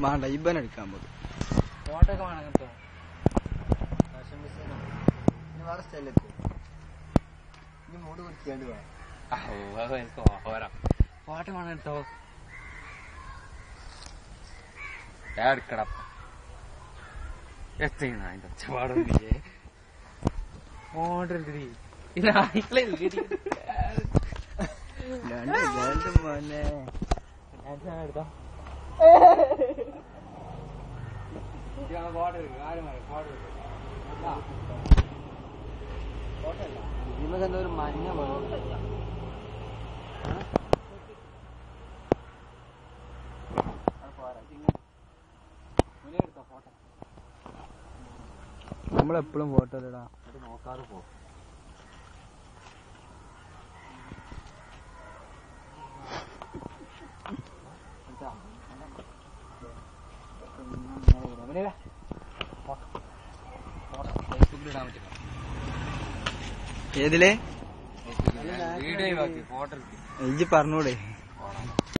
വേണ്ട ഇബൻ അടിക്കാൻ പോകും ഫോട്ടോ ഒക്കെ വേണം കേട്ടോ. വേറെ സ്ഥലത്ത് ഇനി മൂട് കുടിക്കാണ്ട് പോവാ എനിക്ക് ഓവരാ. ഫോട്ടോ വേണം കേട്ടോ. എടുക്കട എത്തുന്ന അതിന്റെ ഒച്ചപാടൊന്നില്ലേ. ഓർഡർ എടുത്തി ഇതായിക്കളെ മോനെ എടുത്തോ. ഇതിന് തന്നെ ഒരു മഞ്ഞ വേണം. നമ്മളെപ്പോഴും ഫോട്ടോ ഇടാ നോക്കാതെ പോ. ഏതിലേ വീഡിയോ ഫോട്ടോ ഇജ്ജ് പറഞ്ഞൂടെ?